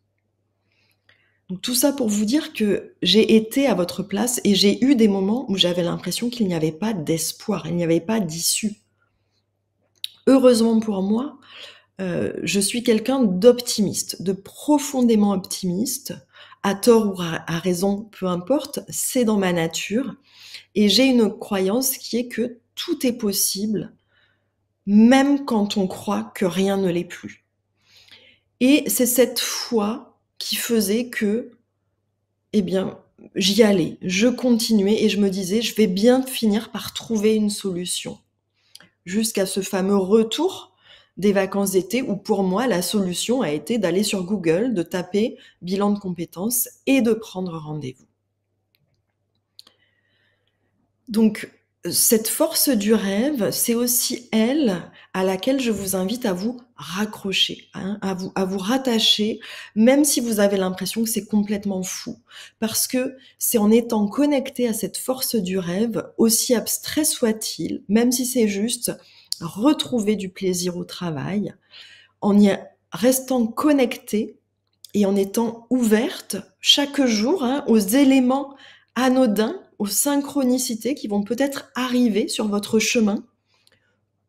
S1: Donc tout ça pour vous dire que j'ai été à votre place et j'ai eu des moments où j'avais l'impression qu'il n'y avait pas d'espoir, il n'y avait pas d'issue. Heureusement pour moi, je suis quelqu'un d'optimiste, de profondément optimiste, à tort ou à raison, peu importe, c'est dans ma nature. Et j'ai une croyance qui est que tout est possible, même quand on croit que rien ne l'est plus. Et c'est cette foi qui faisait que, eh bien, j'y allais, je continuais et je me disais, je vais bien finir par trouver une solution. Jusqu'à ce fameux retour des vacances d'été où pour moi, la solution a été d'aller sur Google, de taper bilan de compétences et de prendre rendez-vous. Donc, cette force du rêve, c'est aussi elle à laquelle je vous invite à vous raccrocher, hein, à vous rattacher, même si vous avez l'impression que c'est complètement fou. Parce que c'est en étant connecté à cette force du rêve, aussi abstrait soit-il, même si c'est juste retrouver du plaisir au travail, en y restant connecté et en étant ouverte chaque jour, hein, aux éléments anodins, aux synchronicités qui vont peut-être arriver sur votre chemin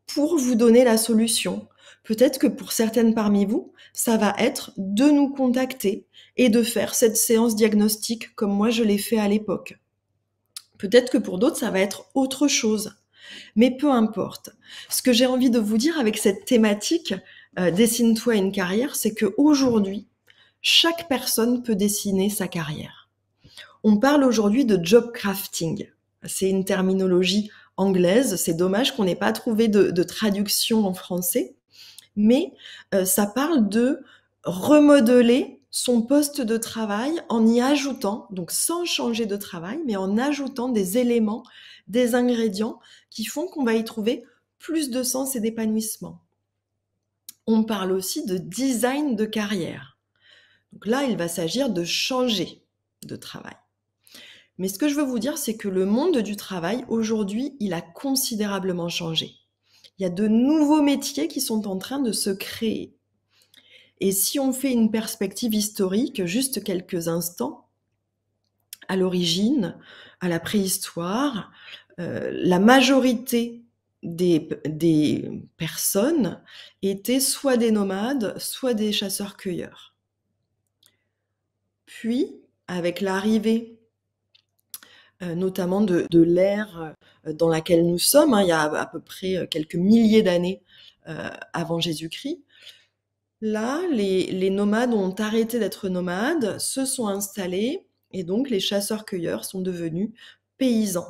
S1: pour vous donner la solution. Peut-être que pour certaines parmi vous, ça va être de nous contacter et de faire cette séance diagnostique comme moi je l'ai fait à l'époque. Peut-être que pour d'autres, ça va être autre chose. Mais peu importe. Ce que j'ai envie de vous dire avec cette thématique, dessine-toi une carrière, c'est qu'aujourd'hui, chaque personne peut dessiner sa carrière. On parle aujourd'hui de job crafting. C'est une terminologie anglaise. C'est dommage qu'on n'ait pas trouvé de traduction en français. Mais ça parle de remodeler son poste de travail en y ajoutant, donc sans changer de travail, mais en ajoutant des éléments, des ingrédients qui font qu'on va y trouver plus de sens et d'épanouissement. On parle aussi de design de carrière. Donc là, il va s'agir de changer de travail. Mais ce que je veux vous dire, c'est que le monde du travail, aujourd'hui, il a considérablement changé. Il y a de nouveaux métiers qui sont en train de se créer. Et si on fait une perspective historique, juste quelques instants, à l'origine, à la préhistoire, la majorité des personnes étaient soit des nomades, soit des chasseurs-cueilleurs. Puis, avec l'arrivée notamment de l'ère dans laquelle nous sommes, hein, il y a à peu près quelques milliers d'années avant Jésus-Christ, là, les nomades ont arrêté d'être nomades, se sont installés, et donc les chasseurs-cueilleurs sont devenus paysans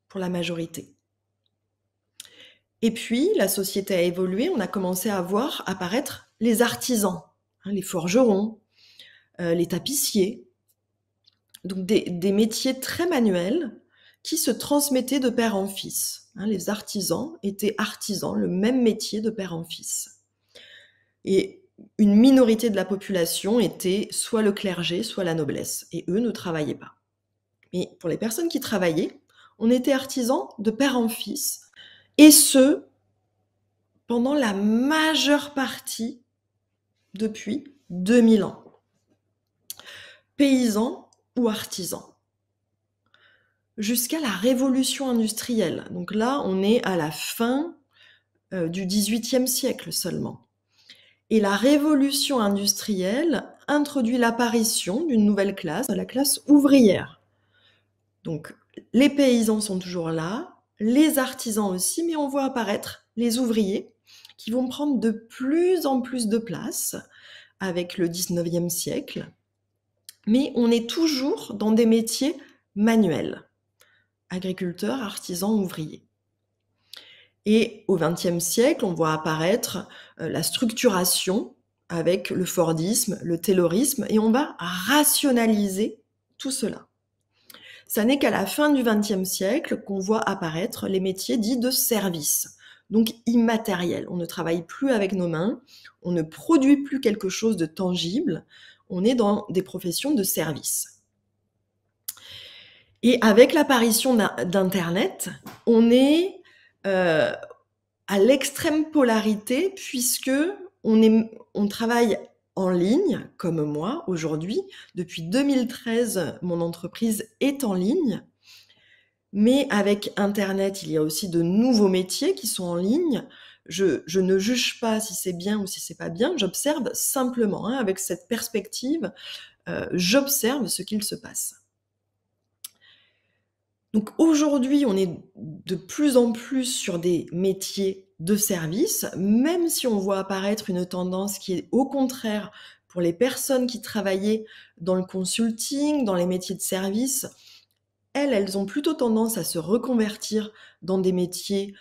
S1: pour la majorité. Et puis, la société a évolué, on a commencé à voir apparaître les artisans, hein, les forgerons, les tapissiers, donc des métiers très manuels qui se transmettaient de père en fils. Hein, les artisans étaient artisans, le même métier de père en fils. Et une minorité de la population était soit le clergé, soit la noblesse, et eux ne travaillaient pas. Mais pour les personnes qui travaillaient, on était artisans de père en fils, et ce, pendant la majeure partie depuis 2000 ans. Paysans ou artisans. Jusqu'à la révolution industrielle. Donc là, on est à la fin du XVIIIe siècle seulement. Et la révolution industrielle introduit l'apparition d'une nouvelle classe, la classe ouvrière. Donc, les paysans sont toujours là, les artisans aussi, mais on voit apparaître les ouvriers qui vont prendre de plus en plus de place avec le XIXe siècle. Mais on est toujours dans des métiers manuels. Agriculteurs, artisans, ouvriers. Et au XXe siècle, on voit apparaître la structuration avec le Fordisme, le Taylorisme, et on va rationaliser tout cela. Ça n'est qu'à la fin du XXe siècle qu'on voit apparaître les métiers dits de service, donc immatériels. On ne travaille plus avec nos mains, on ne produit plus quelque chose de tangible, on est dans des professions de service. Et avec l'apparition d'Internet, on est à l'extrême polarité puisque on travaille en ligne, comme moi aujourd'hui. Depuis 2013, mon entreprise est en ligne. Mais avec Internet, il y a aussi de nouveaux métiers qui sont en ligne. Je ne juge pas si c'est bien ou si c'est pas bien. J'observe simplement, hein, avec cette perspective, j'observe ce qu'il se passe. Donc aujourd'hui, on est de plus en plus sur des métiers de service, même si on voit apparaître une tendance qui est au contraire pour les personnes qui travaillaient dans le consulting, dans les métiers de service, elles ont plutôt tendance à se reconvertir dans des métiers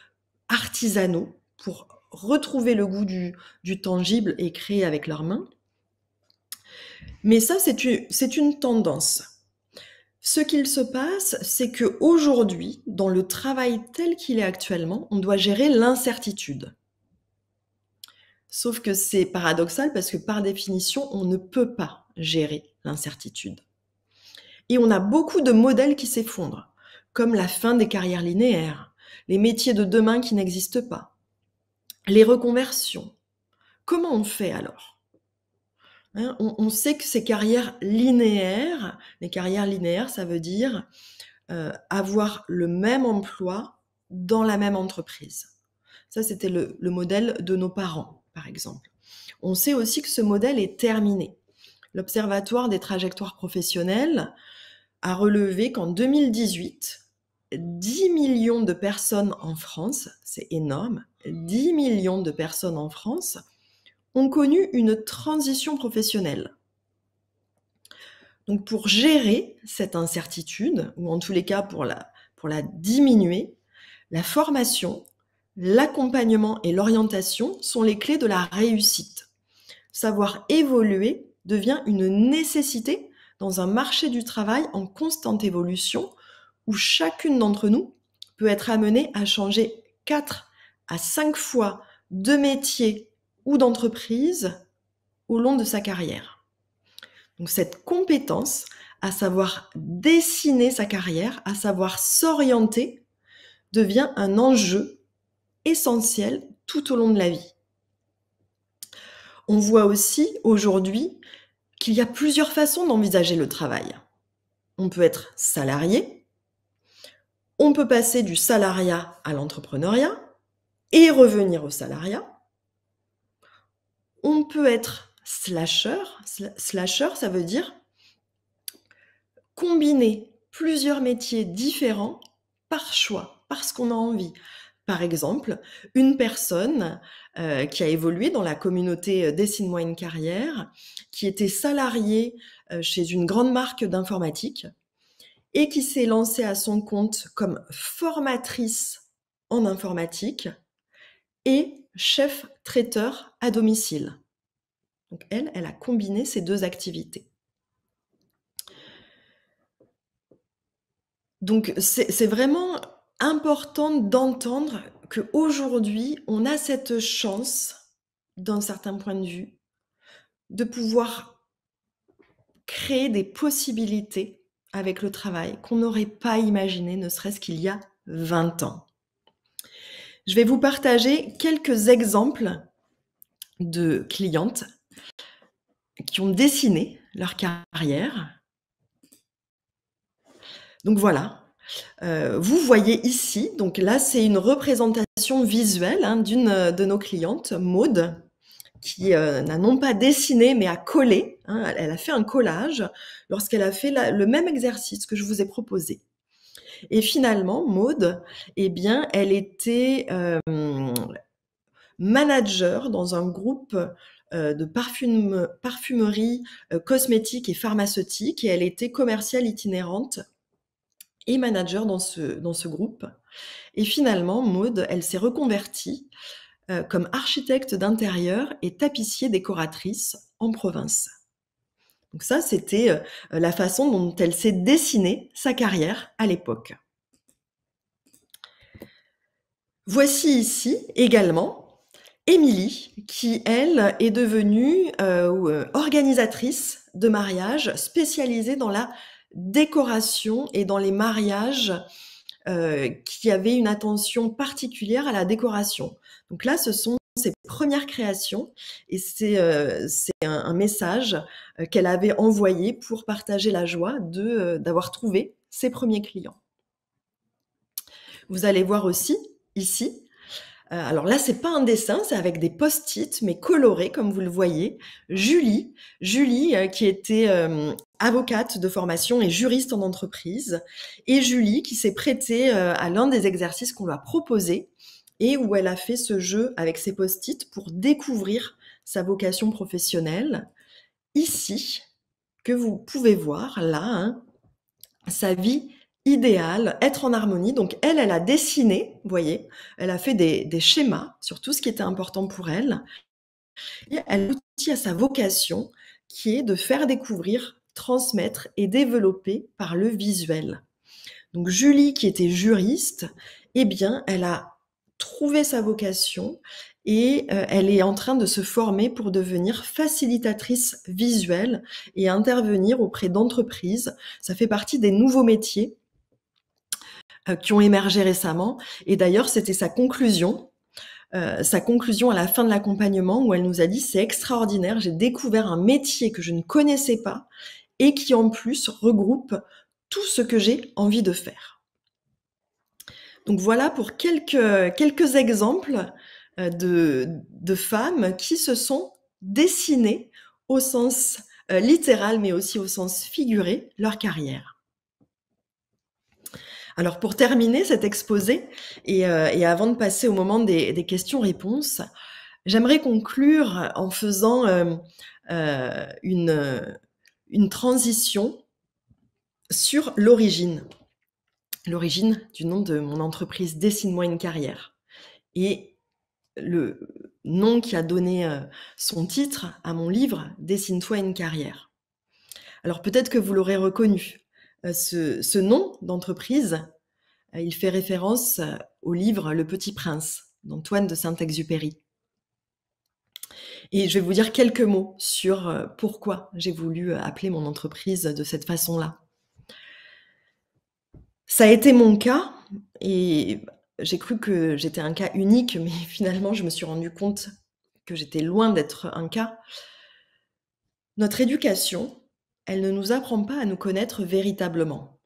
S1: artisanaux pour retrouver le goût du tangible et créer avec leurs mains. Mais ça, c'est une tendance. Ce qu'il se passe, c'est qu'aujourd'hui, dans le travail tel qu'il est actuellement, on doit gérer l'incertitude. Sauf que c'est paradoxal parce que par définition, on ne peut pas gérer l'incertitude. Et on a beaucoup de modèles qui s'effondrent, comme la fin des carrières linéaires, les métiers de demain qui n'existent pas, les reconversions. Comment on fait alors? Hein, on sait que ces carrières linéaires, les carrières linéaires, ça veut dire avoir le même emploi dans la même entreprise. Ça, c'était le modèle de nos parents, par exemple. On sait aussi que ce modèle est terminé. L'Observatoire des trajectoires professionnelles a relevé qu'en 2018, 10 millions de personnes en France, c'est énorme, 10 millions de personnes en France ont connu une transition professionnelle. Donc pour gérer cette incertitude, ou en tous les cas pour la diminuer, la formation, l'accompagnement et l'orientation sont les clés de la réussite. Savoir évoluer devient une nécessité dans un marché du travail en constante évolution où chacune d'entre nous peut être amenée à changer 4 à 5 fois de métier ou d'entreprise au long de sa carrière. Donc cette compétence à savoir dessiner sa carrière, à savoir s'orienter, devient un enjeu essentiel tout au long de la vie. On voit aussi aujourd'hui qu'il y a plusieurs façons d'envisager le travail. On peut être salarié, on peut passer du salariat à l'entrepreneuriat et revenir au salariat. On peut être slasher. Slasher, ça veut dire combiner plusieurs métiers différents par choix, parce qu'on a envie. Par exemple, une personne qui a évolué dans la communauté Dessine-moi une carrière, qui était salariée chez une grande marque d'informatique et qui s'est lancée à son compte comme formatrice en informatique et chef traiteur à domicile. Donc elle a combiné ces deux activités. Donc c'est vraiment important d'entendre qu'aujourd'hui, on a cette chance, d'un certain point de vue, de pouvoir créer des possibilités avec le travail qu'on n'aurait pas imaginé, ne serait-ce qu'il y a 20 ans. Je vais vous partager quelques exemples de clientes qui ont dessiné leur carrière. Donc voilà, vous voyez ici, donc là c'est une représentation visuelle d'une de nos clientes, Maude, qui n'a non pas dessiné mais a collé. Elle a fait un collage lorsqu'elle a fait le même exercice que je vous ai proposé. Et finalement, Maude, eh bien, elle était manager dans un groupe de parfumerie, cosmétique et pharmaceutique, et elle était commerciale itinérante et manager dans ce groupe. Et finalement, Maude, elle s'est reconvertie comme architecte d'intérieur et tapissier décoratrice en province. Donc ça, c'était la façon dont elle s'est dessinée sa carrière à l'époque. Voici ici également Émilie, qui, elle, est devenue organisatrice de mariage spécialisée dans la décoration et dans les mariages qui avaient une attention particulière à la décoration. Donc là, ce sont ses premières créations et c'est un message qu'elle avait envoyé pour partager la joie d'avoir trouvé ses premiers clients. Vous allez voir aussi ici, alors là, c'est pas un dessin, c'est avec des post-it, mais colorés, comme vous le voyez. Julie, qui était avocate de formation et juriste en entreprise, et Julie qui s'est prêtée à l'un des exercices qu'on lui a proposé et où elle a fait ce jeu avec ses post-it pour découvrir sa vocation professionnelle. Ici, que vous pouvez voir là, sa vie idéal, être en harmonie. Donc elle a dessiné, vous voyez, elle a fait des schémas sur tout ce qui était important pour elle. Et elle aboutit à sa vocation qui est de faire découvrir, transmettre et développer par le visuel. Donc Julie, qui était juriste, eh bien, elle a trouvé sa vocation et elle est en train de se former pour devenir facilitatrice visuelle et intervenir auprès d'entreprises. Ça fait partie des nouveaux métiers qui ont émergé récemment et d'ailleurs, c'était sa conclusion à la fin de l'accompagnement où elle nous a dit: «C'est extraordinaire, j'ai découvert un métier que je ne connaissais pas et qui en plus regroupe tout ce que j'ai envie de faire». Donc voilà pour quelques exemples de femmes qui se sont dessinées au sens littéral, mais aussi au sens figuré, leur carrière. Alors pour terminer cet exposé et avant de passer au moment des questions-réponses, j'aimerais conclure en faisant une transition sur l'origine du nom de mon entreprise Dessine-moi une carrière et le nom qui a donné son titre à mon livre Dessine-toi une carrière. Alors peut-être que vous l'aurez reconnu, ce nom d'entreprise, il fait référence au livre Le Petit Prince d'Antoine de Saint-Exupéry. Et je vais vous dire quelques mots sur pourquoi j'ai voulu appeler mon entreprise de cette façon-là. Ça a été mon cas et j'ai cru que j'étais un cas unique, mais finalement, je me suis rendu compte que j'étais loin d'être un cas. Notre éducation, elle ne nous apprend pas à nous connaître véritablement.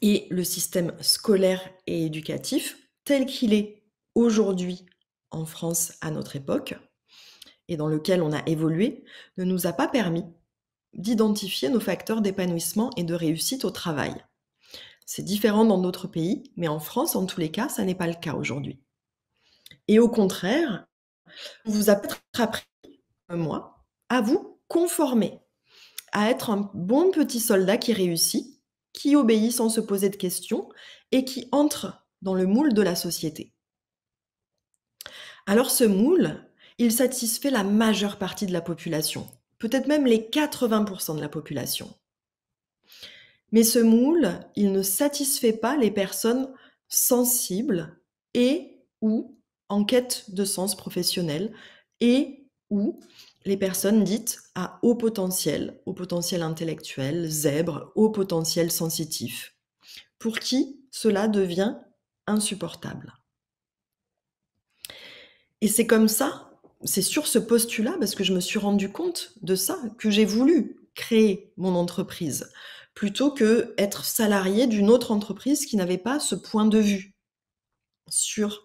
S1: Et le système scolaire et éducatif, tel qu'il est aujourd'hui en France à notre époque, et dans lequel on a évolué, ne nous a pas permis d'identifier nos facteurs d'épanouissement et de réussite au travail. C'est différent dans d'autres pays, mais en France, en tous les cas, ça n'est pas le cas aujourd'hui. Et au contraire, on vous a peut-être appris, moi, à vous conformer, à être un bon petit soldat qui réussit, qui obéit sans se poser de questions et qui entre dans le moule de la société. Alors ce moule, il satisfait la majeure partie de la population, peut-être même les 80% de la population. Mais ce moule, il ne satisfait pas les personnes sensibles et ou en quête de sens professionnel et ou les personnes dites à haut potentiel intellectuel, zèbre, haut potentiel sensitif, pour qui cela devient insupportable. Et c'est comme ça, c'est sur ce postulat, parce que je me suis rendu compte de ça, que j'ai voulu créer mon entreprise, plutôt que être salarié d'une autre entreprise qui n'avait pas ce point de vue sur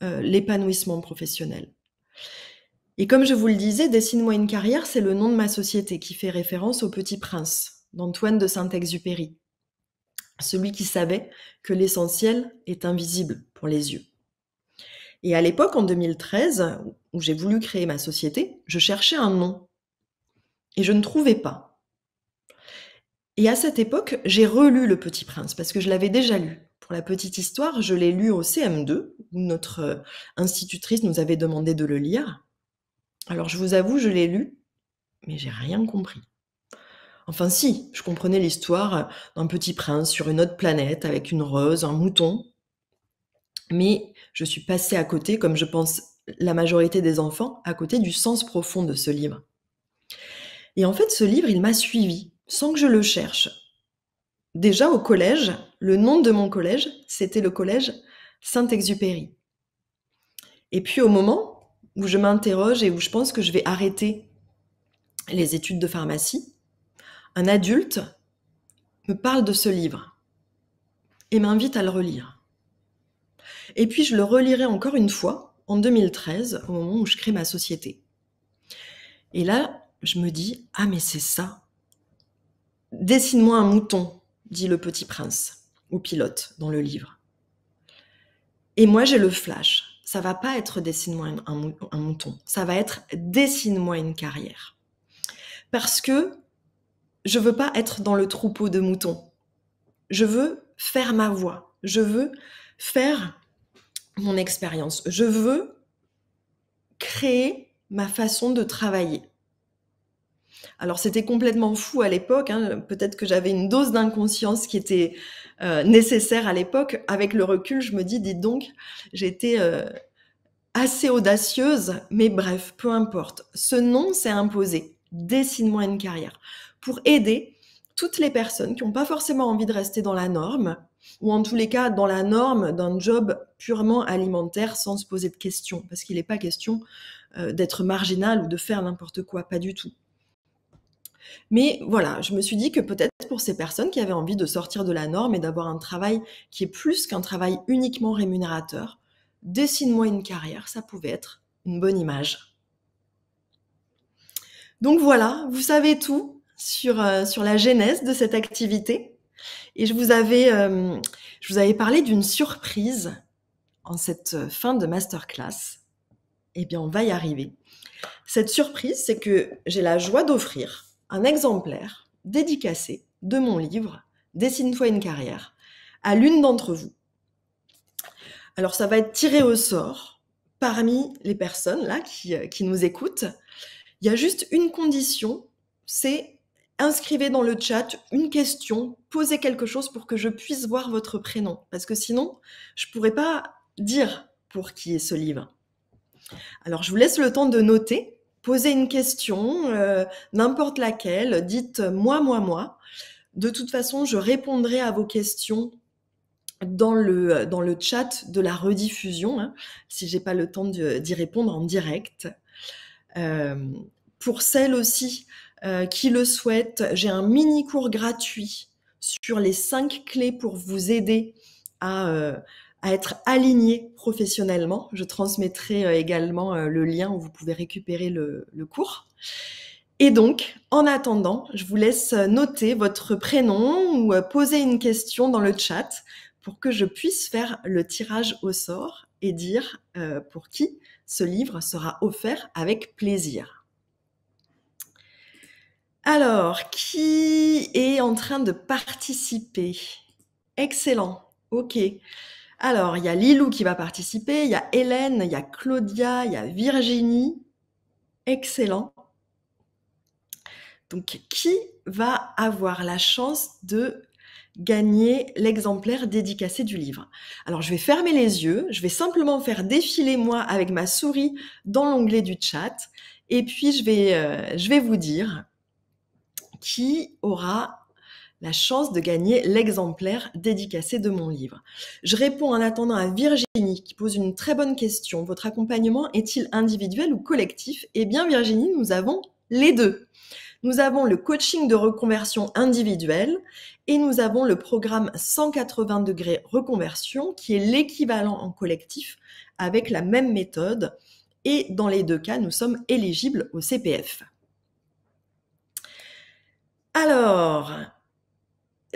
S1: l'épanouissement professionnel. Et comme je vous le disais, Dessine-moi une carrière, c'est le nom de ma société qui fait référence au Petit Prince d'Antoine de Saint-Exupéry, celui qui savait que l'essentiel est invisible pour les yeux. Et à l'époque, en 2013, où j'ai voulu créer ma société, je cherchais un nom et je ne trouvais pas. Et à cette époque, j'ai relu Le Petit Prince parce que je l'avais déjà lu. Pour la petite histoire, je l'ai lu au CM2, où notre institutrice nous avait demandé de le lire. Alors je vous avoue, je l'ai lu, mais j'ai rien compris. Enfin si, je comprenais l'histoire d'un petit prince sur une autre planète avec une rose, un mouton. Mais je suis passée à côté, comme je pense la majorité des enfants, à côté du sens profond de ce livre. Et en fait, ce livre, il m'a suivie, sans que je le cherche. Déjà au collège, le nom de mon collège, c'était le collège Saint-Exupéry. Et puis au moment où je m'interroge et où je pense que je vais arrêter les études de pharmacie, un adulte me parle de ce livre et m'invite à le relire. Et puis je le relirai encore une fois en 2013, au moment où je crée ma société. Et là, je me dis, ah mais c'est ça. Dessine-moi un mouton, dit le petit prince au pilote dans le livre. Et moi j'ai le flash. Ça va pas être dessine-moi un mouton, ça va être dessine-moi une carrière. Parce que je veux pas être dans le troupeau de moutons. Je veux faire ma voix. Je veux faire mon expérience. Je veux créer ma façon de travailler. Alors c'était complètement fou à l'époque, hein. Peut-être que j'avais une dose d'inconscience qui était nécessaire à l'époque. Avec le recul, je me dis, dites donc, j'étais assez audacieuse, mais bref, peu importe. Ce nom s'est imposé. Dessine-moi une carrière. Pour aider toutes les personnes qui n'ont pas forcément envie de rester dans la norme, ou en tous les cas dans la norme d'un job purement alimentaire sans se poser de questions, parce qu'il n'est pas question d'être marginal ou de faire n'importe quoi, pas du tout. Mais voilà, je me suis dit que peut-être pour ces personnes qui avaient envie de sortir de la norme et d'avoir un travail qui est plus qu'un travail uniquement rémunérateur, dessine-moi une carrière, ça pouvait être une bonne image. Donc voilà, vous savez tout sur la genèse de cette activité. Et je vous avais parlé d'une surprise en cette fin de masterclass. Eh bien, on va y arriver. Cette surprise, c'est que j'ai la joie d'offrir un exemplaire dédicacé de mon livre « Dessine-toi une carrière » à l'une d'entre vous. Alors, ça va être tiré au sort parmi les personnes là qui nous écoutent. Il y a juste une condition, c'est inscrivez dans le chat une question, posez quelque chose pour que je puisse voir votre prénom. Parce que sinon, je ne pourrais pas dire pour qui est ce livre. Alors, je vous laisse le temps de noter, posez une question, n'importe laquelle, dites moi. De toute façon, je répondrai à vos questions dans le chat de la rediffusion, hein, si j'ai pas le temps d'y répondre en direct. Pour celles aussi qui le souhaitent, j'ai un mini cours gratuit sur les 5 clés pour vous aider à être aligné professionnellement. Je transmettrai également le lien où vous pouvez récupérer le cours. Et donc, en attendant, je vous laisse noter votre prénom ou poser une question dans le chat pour que je puisse faire le tirage au sort et dire pour qui ce livre sera offert avec plaisir. Alors, qui est en train de participer? Excellent, ok. Alors, il y a Lilou qui va participer, il y a Hélène, il y a Claudia, il y a Virginie. Excellent. Donc, qui va avoir la chance de gagner l'exemplaire dédicacé du livre? Alors, je vais fermer les yeux, je vais simplement faire défiler moi avec ma souris dans l'onglet du chat et puis je vais vous dire qui aura la chance de gagner l'exemplaire dédicacé de mon livre. Je réponds en attendant à Virginie qui pose une très bonne question. Votre accompagnement est-il individuel ou collectif? Eh bien Virginie, nous avons les deux. Nous avons le coaching de reconversion individuelle et nous avons le programme 180 degrés reconversion qui est l'équivalent en collectif avec la même méthode. Et dans les deux cas, nous sommes éligibles au CPF. Alors,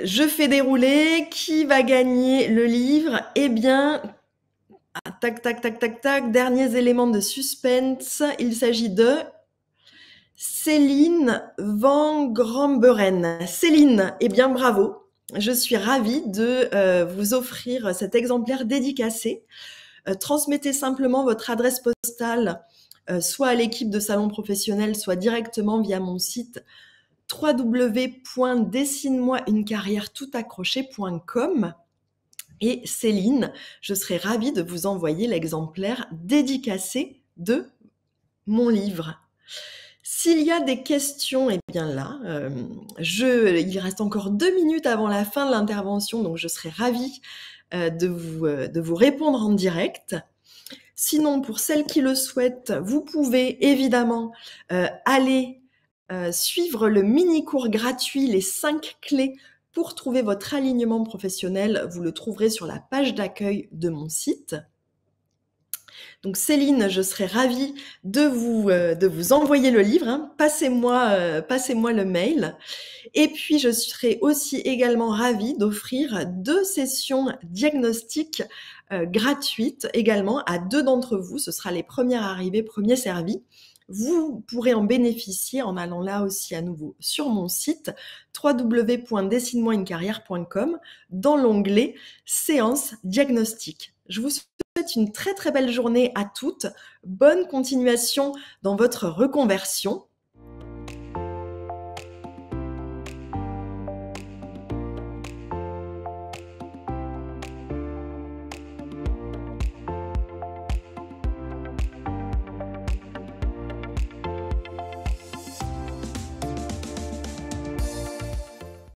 S1: je fais dérouler. Qui va gagner le livre? Eh bien, tac, derniers éléments de suspense. Il s'agit de Céline Van Gramberen. Céline, eh bien bravo. Je suis ravie de vous offrir cet exemplaire dédicacé. Transmettez simplement votre adresse postale soit à l'équipe de Salon Professionnel, soit directement via mon site www.dessine-moi-une-carrière-tout-accroché.com. Et Céline, je serai ravie de vous envoyer l'exemplaire dédicacé de mon livre. S'il y a des questions, eh bien là, il reste encore 2 minutes avant la fin de l'intervention, donc je serai ravie de vous répondre en direct. Sinon, pour celles qui le souhaitent, vous pouvez évidemment aller suivre le mini-cours gratuit, les 5 clés pour trouver votre alignement professionnel. Vous le trouverez sur la page d'accueil de mon site. Donc Céline, je serais ravie de vous envoyer le livre. Hein. Passez-moi le mail. Et puis, je serai aussi également ravie d'offrir 2 sessions diagnostiques gratuites également à 2 d'entre vous. Ce sera les premières arrivées, premiers servis. Vous pourrez en bénéficier en allant là aussi à nouveau sur mon site www.dessine-moi-une-carrière.com dans l'onglet séance diagnostique. Je vous souhaite une très très belle journée à toutes. Bonne continuation dans votre reconversion